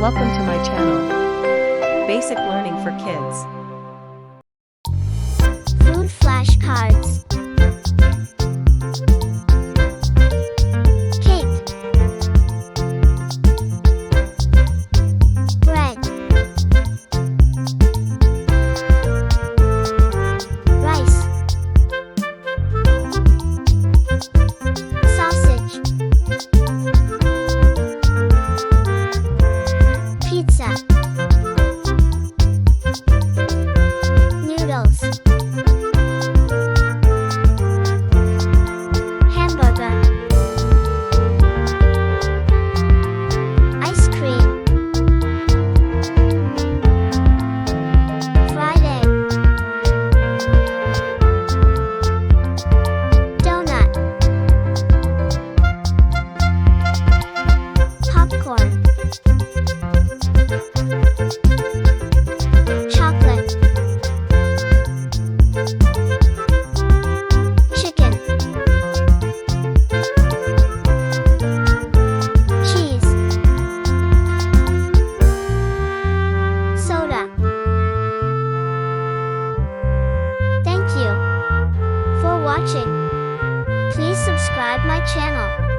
Welcome to my channel. Basic learning for kids. Food flashcards. Cake. Bread. Rice. Sausage. Pizza. Noodles. Hamburger. Ice cream. Fried egg. Donut. Popcorn. Chocolate. Chicken. Cheese. Soda. Thank you for watching. Please subscribe my channel.